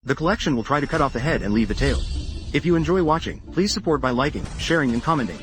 The collection will try to cut off the head and leave the tail. If you enjoy watching, please support by liking, sharing and commenting.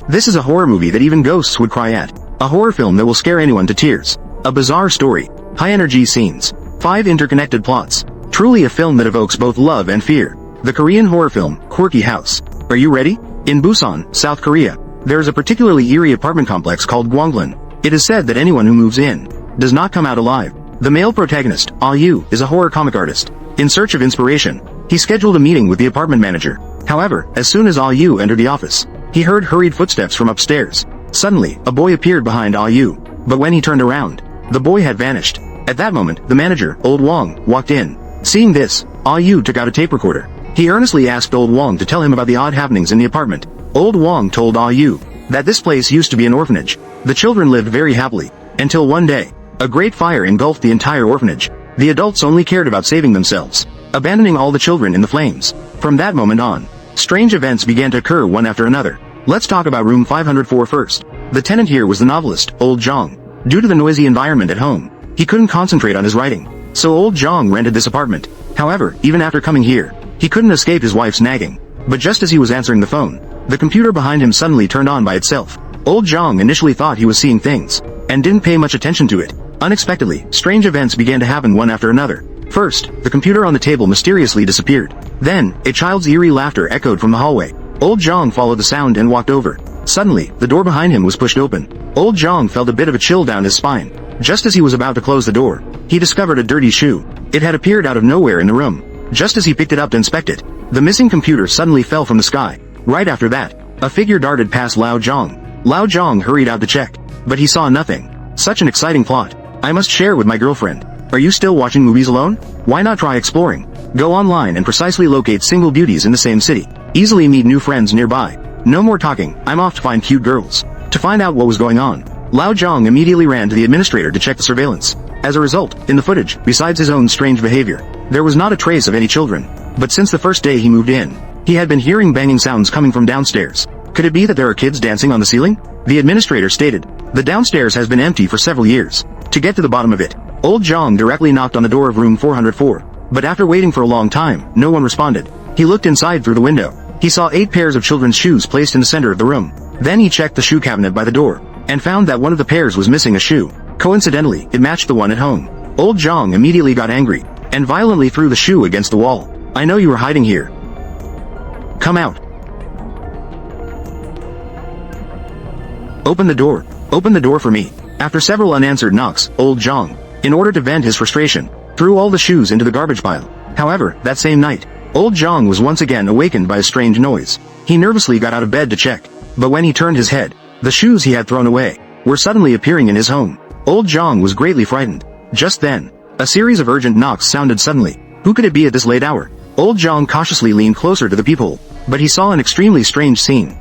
This is a horror movie that even ghosts would cry at. A horror film that will scare anyone to tears. A bizarre story. High-energy scenes. 5 interconnected plots. Truly a film that evokes both love and fear. The Korean horror film, Quirky House. Are you ready? In Busan, South Korea, there is a particularly eerie apartment complex called Gwanglan. It is said that anyone who moves in does not come out alive. The male protagonist, Ah-yu, is a horror comic artist. In search of inspiration, he scheduled a meeting with the apartment manager. However, as soon as Ah-yu entered the office, he heard hurried footsteps from upstairs. Suddenly, a boy appeared behind Ah-yu, but when he turned around, the boy had vanished. At that moment, the manager, Old Wong, walked in. Seeing this, Ah-yu took out a tape recorder. He earnestly asked Old Wong to tell him about the odd happenings in the apartment. Old Wong told Ah-yu that this place used to be an orphanage. The children lived very happily, until one day, a great fire engulfed the entire orphanage. The adults only cared about saving themselves, abandoning all the children in the flames. From that moment on, strange events began to occur one after another. Let's talk about room 504 first. The tenant here was the novelist, Old Jong. Due to the noisy environment at home, he couldn't concentrate on his writing. So Old Jong rented this apartment. However, even after coming here, he couldn't escape his wife's nagging. But just as he was answering the phone, the computer behind him suddenly turned on by itself. Old Jong initially thought he was seeing things, and didn't pay much attention to it. Unexpectedly, strange events began to happen one after another. First, the computer on the table mysteriously disappeared. Then, a child's eerie laughter echoed from the hallway. Old Jong followed the sound and walked over. Suddenly, the door behind him was pushed open. Old Jong felt a bit of a chill down his spine. Just as he was about to close the door, he discovered a dirty shoe. It had appeared out of nowhere in the room. Just as he picked it up to inspect it, the missing computer suddenly fell from the sky. Right after that, a figure darted past Lao Jong. Lao Jong hurried out to check, but he saw nothing. Such an exciting plot. I must share with my girlfriend. Are you still watching movies alone? Why not try exploring? Go online and precisely locate single beauties in the same city. Easily meet new friends nearby. No more talking, I'm off to find cute girls. To find out what was going on, Lao Jong immediately ran to the administrator to check the surveillance. As a result, in the footage, besides his own strange behavior, there was not a trace of any children. But since the first day he moved in, he had been hearing banging sounds coming from downstairs. Could it be that there are kids dancing on the ceiling? The administrator stated, the downstairs has been empty for several years. To get to the bottom of it, Old Jong directly knocked on the door of room 404. But after waiting for a long time, no one responded. He looked inside through the window. He saw 8 pairs of children's shoes placed in the center of the room. Then he checked the shoe cabinet by the door, and found that one of the pairs was missing a shoe. Coincidentally, it matched the one at home. Old Jong immediately got angry, and violently threw the shoe against the wall. I know you are hiding here. Come out. Open the door. Open the door for me. After several unanswered knocks, Old Jong, in order to vent his frustration, threw all the shoes into the garbage pile. However, that same night, Old Jong was once again awakened by a strange noise. He nervously got out of bed to check, but when he turned his head, the shoes he had thrown away were suddenly appearing in his home. Old Jong was greatly frightened. Just then, a series of urgent knocks sounded suddenly. Who could it be at this late hour? Old Jong cautiously leaned closer to the peephole, but he saw an extremely strange scene.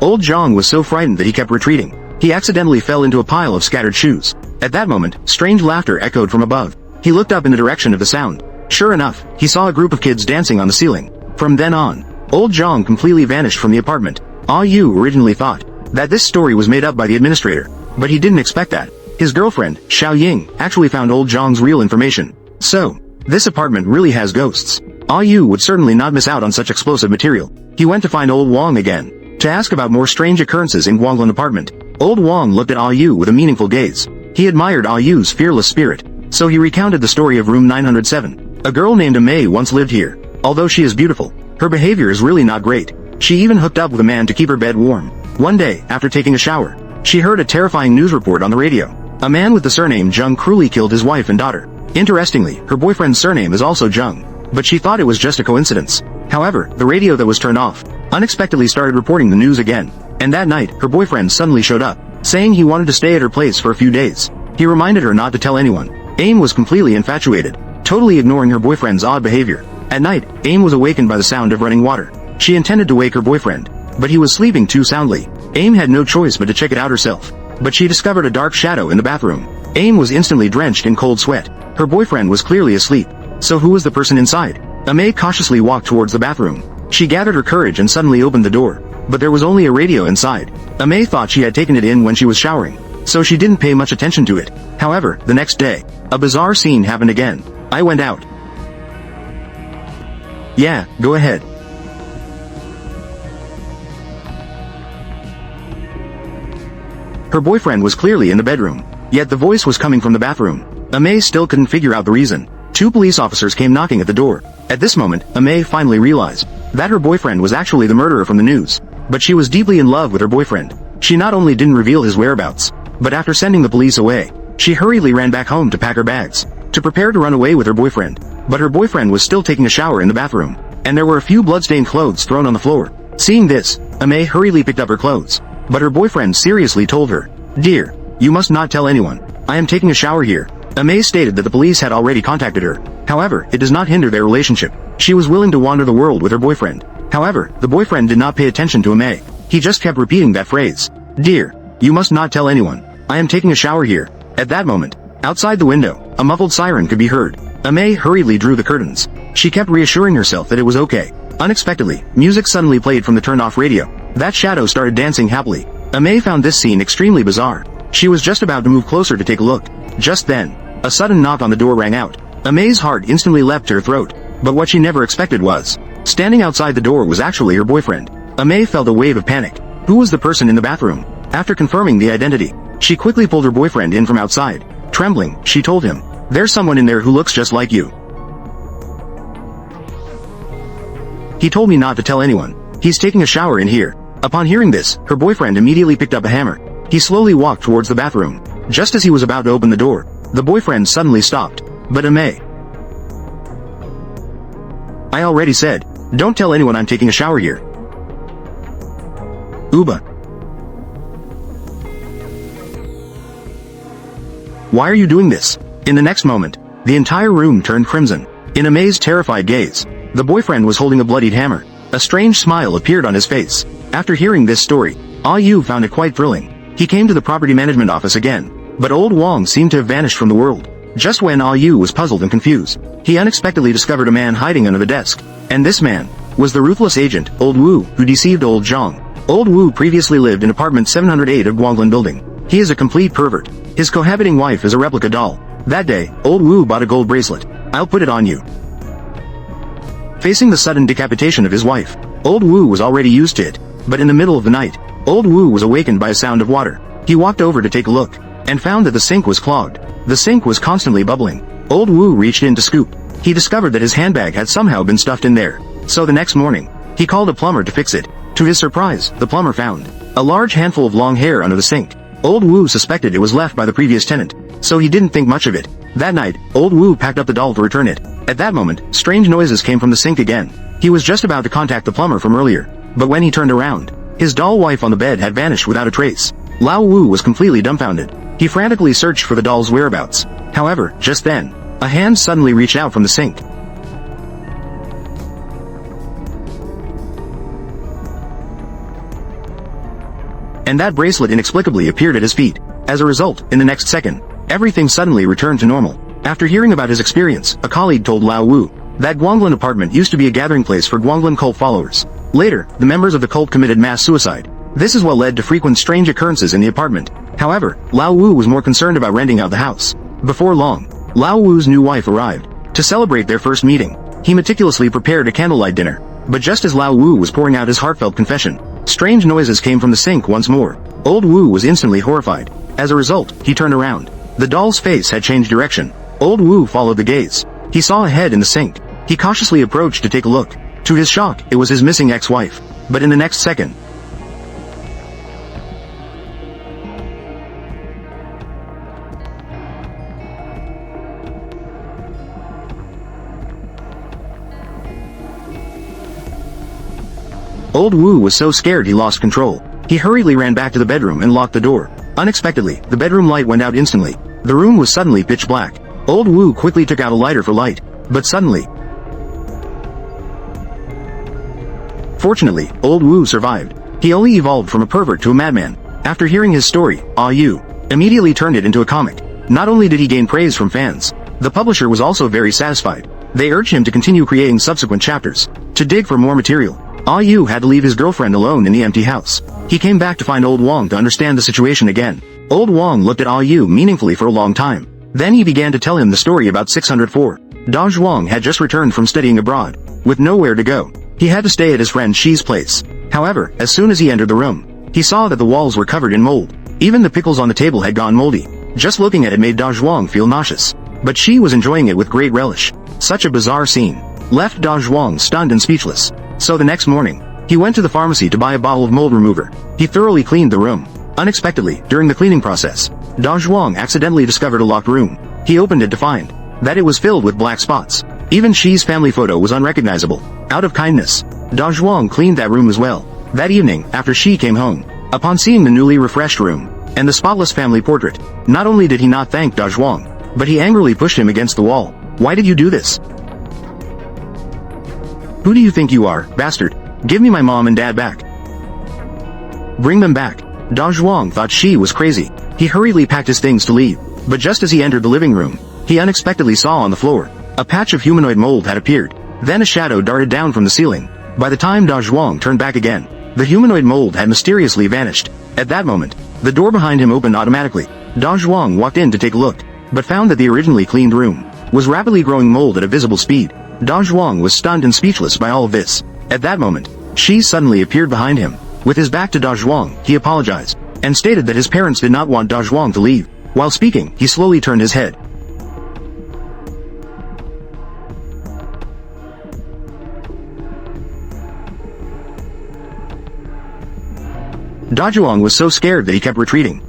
Old Jong was so frightened that he kept retreating. He accidentally fell into a pile of scattered shoes. At that moment, strange laughter echoed from above. He looked up in the direction of the sound. Sure enough, he saw a group of kids dancing on the ceiling. From then on, Old Jong completely vanished from the apartment. Ah-yu originally thought that this story was made up by the administrator, but he didn't expect that. His girlfriend, Xiao Ying, actually found Old Jong's real information. So, this apartment really has ghosts. Ah-yu would certainly not miss out on such explosive material. He went to find Old Wong again, to ask about more strange occurrences in Gwanglan apartment. Old Wong looked at Ah-yu with a meaningful gaze. He admired Ah-yu's fearless spirit, so he recounted the story of room 907. A girl named May once lived here. Although she is beautiful, her behavior is really not great. She even hooked up with a man to keep her bed warm. One day, after taking a shower, she heard a terrifying news report on the radio. A man with the surname Jung cruelly killed his wife and daughter. Interestingly, her boyfriend's surname is also Jung, but she thought it was just a coincidence. However, the radio that was turned off unexpectedly started reporting the news again, and that night, her boyfriend suddenly showed up, saying he wanted to stay at her place for a few days. He reminded her not to tell anyone. Aim was completely infatuated, totally ignoring her boyfriend's odd behavior. At night, Aim was awakened by the sound of running water. She intended to wake her boyfriend, but he was sleeping too soundly. Aim had no choice but to check it out herself, but she discovered a dark shadow in the bathroom. Aim was instantly drenched in cold sweat. Her boyfriend was clearly asleep. So who was the person inside? May cautiously walked towards the bathroom. She gathered her courage and suddenly opened the door. But there was only a radio inside. May thought she had taken it in when she was showering, so she didn't pay much attention to it. However, the next day, a bizarre scene happened again. I went out. Yeah, go ahead. Her boyfriend was clearly in the bedroom, yet the voice was coming from the bathroom. May still couldn't figure out the reason. 2 police officers came knocking at the door. At this moment, May finally realized that her boyfriend was actually the murderer from the news. But she was deeply in love with her boyfriend. She not only didn't reveal his whereabouts, but after sending the police away, she hurriedly ran back home to pack her bags, to prepare to run away with her boyfriend. But her boyfriend was still taking a shower in the bathroom, and there were a few blood-stained clothes thrown on the floor. Seeing this, May hurriedly picked up her clothes. But her boyfriend seriously told her, "Dear, you must not tell anyone. I am taking a shower here." May stated that the police had already contacted her. However, it does not hinder their relationship. She was willing to wander the world with her boyfriend. However, the boyfriend did not pay attention to May. He just kept repeating that phrase. "Dear, you must not tell anyone. I am taking a shower here." At that moment, outside the window, a muffled siren could be heard. May hurriedly drew the curtains. She kept reassuring herself that it was okay. Unexpectedly, music suddenly played from the turned-off radio. That shadow started dancing happily. May found this scene extremely bizarre. She was just about to move closer to take a look. Just then, a sudden knock on the door rang out. May's heart instantly leapt to her throat. But what she never expected was, standing outside the door was actually her boyfriend. May felt a wave of panic. Who was the person in the bathroom? After confirming the identity, she quickly pulled her boyfriend in from outside. Trembling, she told him, "There's someone in there who looks just like you. He told me not to tell anyone. He's taking a shower in here." Upon hearing this, her boyfriend immediately picked up a hammer. He slowly walked towards the bathroom. Just as he was about to open the door, the boyfriend suddenly stopped. "But May, I already said, don't tell anyone I'm taking a shower here." Uba. Why are you doing this? In the next moment, the entire room turned crimson. In May's terrified gaze, the boyfriend was holding a bloodied hammer. A strange smile appeared on his face. After hearing this story, Ah Yu found it quite thrilling. He came to the property management office again, but old Wong seemed to have vanished from the world. Just when Ah Yu was puzzled and confused, he unexpectedly discovered a man hiding under the desk. And this man was the ruthless agent, Old Wu, who deceived Old Zhang. Old Wu previously lived in apartment 708 of Guanglin building. He is a complete pervert. His cohabiting wife is a replica doll. That day, Old Wu bought a gold bracelet. "I'll put it on you." Facing the sudden decapitation of his wife, Old Wu was already used to it. But in the middle of the night, Old Wu was awakened by a sound of water. He walked over to take a look, and found that the sink was clogged. The sink was constantly bubbling. Old Wu reached in to scoop. He discovered that his handbag had somehow been stuffed in there. So the next morning, he called a plumber to fix it. To his surprise, the plumber found a large handful of long hair under the sink. Old Wu suspected it was left by the previous tenant, so he didn't think much of it. That night, Old Wu packed up the doll to return it. At that moment, strange noises came from the sink again. He was just about to contact the plumber from earlier, but when he turned around, his doll wife on the bed had vanished without a trace. Lao Wu was completely dumbfounded. He frantically searched for the doll's whereabouts. However, just then, a hand suddenly reached out from the sink. And that bracelet inexplicably appeared at his feet. As a result, in the next second, everything suddenly returned to normal. After hearing about his experience, a colleague told Lao Wu that Guanglin apartment used to be a gathering place for Guanglin cult followers. Later, the members of the cult committed mass suicide. This is what led to frequent strange occurrences in the apartment. However, Lao Wu was more concerned about renting out the house. Before long, Lao Wu's new wife arrived. To celebrate their first meeting, he meticulously prepared a candlelight dinner. But just as Lao Wu was pouring out his heartfelt confession, strange noises came from the sink once more. Old Wu was instantly horrified. As a result, he turned around. The doll's face had changed direction. Old Wu followed the gaze. He saw a head in the sink. He cautiously approached to take a look. To his shock, it was his missing ex-wife. But in the next second, Old Wu was so scared he lost control. He hurriedly ran back to the bedroom and locked the door. Unexpectedly, the bedroom light went out instantly. The room was suddenly pitch black. Old Wu quickly took out a lighter for light. But suddenly, fortunately, Old Wu survived. He only evolved from a pervert to a madman. After hearing his story, Ah Yu immediately turned it into a comic. Not only did he gain praise from fans, the publisher was also very satisfied. They urged him to continue creating subsequent chapters. To dig for more material, Ah Yu had to leave his girlfriend alone in the empty house. He came back to find Old Wong to understand the situation again. Old Wong looked at Ah Yu meaningfully for a long time. Then he began to tell him the story about 604. Da Zhuang had just returned from studying abroad. With nowhere to go, he had to stay at his friend Shi's place. However, as soon as he entered the room, he saw that the walls were covered in mold. Even the pickles on the table had gone moldy. Just looking at it made Da Zhuang feel nauseous. But Shi was enjoying it with great relish. Such a bizarre scene left Da Zhuang stunned and speechless. So the next morning, he went to the pharmacy to buy a bottle of mold remover. He thoroughly cleaned the room. Unexpectedly, during the cleaning process, Da Zhuang accidentally discovered a locked room. He opened it to find that it was filled with black spots. Even Shi's family photo was unrecognizable. Out of kindness, Da Zhuang cleaned that room as well. That evening, after Shi came home, upon seeing the newly refreshed room and the spotless family portrait, not only did he not thank Da Zhuang, but he angrily pushed him against the wall. Why did you do this? Who do you think you are, bastard? Give me my mom and dad back. Bring them back. Da Zhuang thought Shi was crazy. He hurriedly packed his things to leave. But just as he entered the living room, he unexpectedly saw on the floor a patch of humanoid mold had appeared. Then a shadow darted down from the ceiling. By the time Da Zhuang turned back again, the humanoid mold had mysteriously vanished. At that moment, the door behind him opened automatically. Da Zhuang walked in to take a look, but found that the originally cleaned room was rapidly growing mold at a visible speed. Da Zhuang was stunned and speechless by all of this. At that moment, Shi suddenly appeared behind him. With his back to Da Zhuang, he apologized, and stated that his parents did not want Da Zhuang to leave. While speaking, he slowly turned his head. Da Zhuang was so scared that he kept retreating.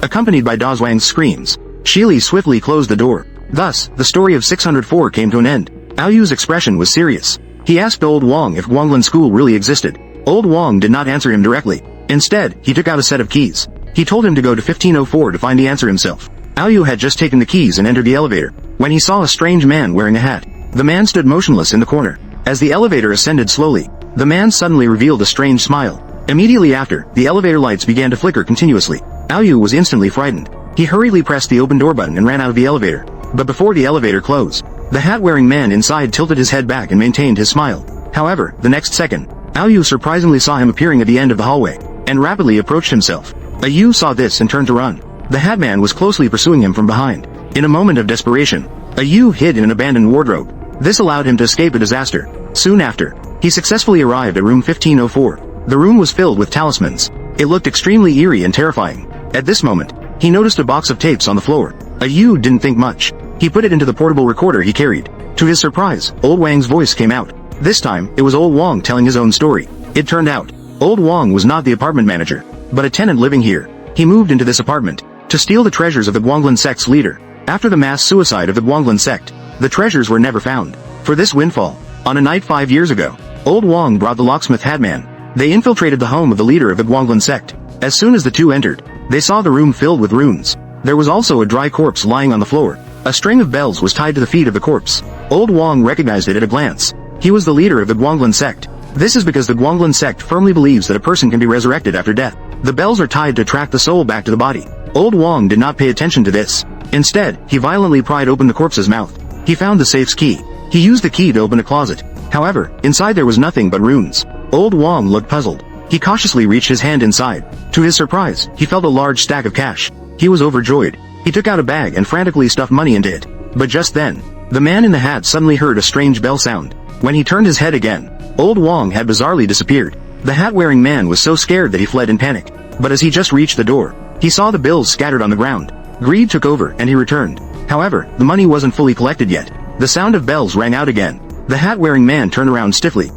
Accompanied by Da Zhuang's screams, Shili swiftly closed the door. Thus, the story of 604 came to an end. Ao Yu's expression was serious. He asked Old Wong if Guanglan School really existed. Old Wong did not answer him directly. Instead, he took out a set of keys. He told him to go to 1504 to find the answer himself. Ao Yu had just taken the keys and entered the elevator, when he saw a strange man wearing a hat. The man stood motionless in the corner. As the elevator ascended slowly, the man suddenly revealed a strange smile. Immediately after, the elevator lights began to flicker continuously. Ao Yu was instantly frightened. He hurriedly pressed the open door button and ran out of the elevator. But before the elevator closed, the hat-wearing man inside tilted his head back and maintained his smile. However, the next second, Ao Yu surprisingly saw him appearing at the end of the hallway, and rapidly approached himself. Ao Yu saw this and turned to run. The hat man was closely pursuing him from behind. In a moment of desperation, Ao Yu hid in an abandoned wardrobe. This allowed him to escape a disaster. Soon after, he successfully arrived at room 1504. The room was filled with talismans. It looked extremely eerie and terrifying. At this moment, he noticed a box of tapes on the floor. Ao Yu didn't think much. He put it into the portable recorder he carried. To his surprise, Old Wang's voice came out. This time, it was Old Wang telling his own story. It turned out, Old Wang was not the apartment manager, but a tenant living here. He moved into this apartment to steal the treasures of the Guanglan sect's leader. After the mass suicide of the Guanglan sect, the treasures were never found. For this windfall, on a night 5 years ago, Old Wang brought the locksmith Hatman. They infiltrated the home of the leader of the Guanglan sect. As soon as the two entered, they saw the room filled with runes. There was also a dry corpse lying on the floor. A string of bells was tied to the feet of the corpse. Old Wang recognized it at a glance. He was the leader of the Guanglan sect. This is because the Guanglan sect firmly believes that a person can be resurrected after death. The bells are tied to attract the soul back to the body. Old Wang did not pay attention to this. Instead, he violently pried open the corpse's mouth. He found the safe's key. He used the key to open a closet. However, inside there was nothing but runes. Old Wang looked puzzled. He cautiously reached his hand inside. To his surprise, he felt a large stack of cash. He was overjoyed. He took out a bag and frantically stuffed money into it. But just then, the man in the hat suddenly heard a strange bell sound. When he turned his head again, Old Wang had bizarrely disappeared. The hat-wearing man was so scared that he fled in panic. But as he just reached the door, he saw the bills scattered on the ground. Greed took over and he returned. However, the money wasn't fully collected yet. The sound of bells rang out again. The hat-wearing man turned around stiffly.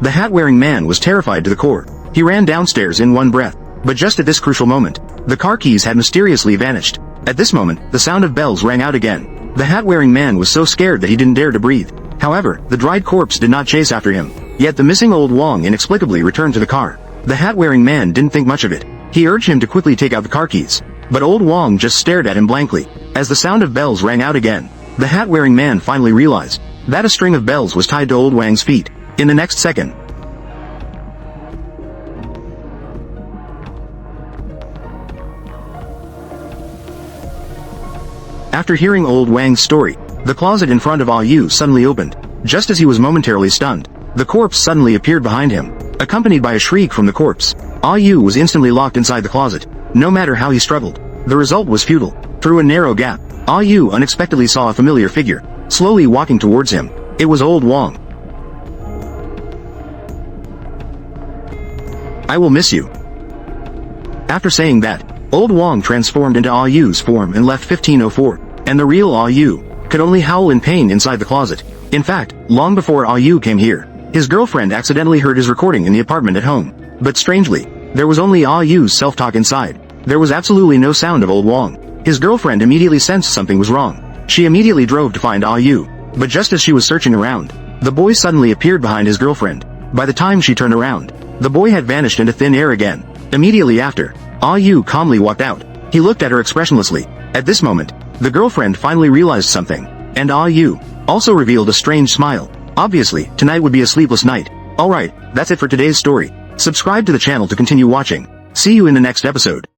The hat-wearing man was terrified to the core. He ran downstairs in one breath. But just at this crucial moment, the car keys had mysteriously vanished. At this moment, the sound of bells rang out again. The hat-wearing man was so scared that he didn't dare to breathe. However, the dried corpse did not chase after him. Yet the missing old Wong inexplicably returned to the car. The hat-wearing man didn't think much of it. He urged him to quickly take out the car keys. But old Wong just stared at him blankly. As the sound of bells rang out again, the hat-wearing man finally realized that a string of bells was tied to old Wang's feet. In the next second, after hearing old Wang's story, the closet in front of Ah Yu suddenly opened. Just as he was momentarily stunned, the corpse suddenly appeared behind him, accompanied by a shriek from the corpse. Ah Yu was instantly locked inside the closet. No matter how he struggled, the result was futile. Through a narrow gap, Ah Yu unexpectedly saw a familiar figure, slowly walking towards him. It was old Wong. "I will miss you." After saying that, old Wong transformed into Ah Yu's form and left 1504, and the real Ah Yu could only howl in pain inside the closet. In fact, long before Ah Yu came here, his girlfriend accidentally heard his recording in the apartment at home. But strangely, there was only Ah Yu's self-talk inside. There was absolutely no sound of old Wong. His girlfriend immediately sensed something was wrong. She immediately drove to find Ah Yu. But just as she was searching around, the boy suddenly appeared behind his girlfriend. By the time she turned around, the boy had vanished into thin air again. Immediately after, Ah Yu calmly walked out. He looked at her expressionlessly. At this moment, the girlfriend finally realized something, and Ah Yu also revealed a strange smile. Obviously, tonight would be a sleepless night. Alright, that's it for today's story. Subscribe to the channel to continue watching. See you in the next episode.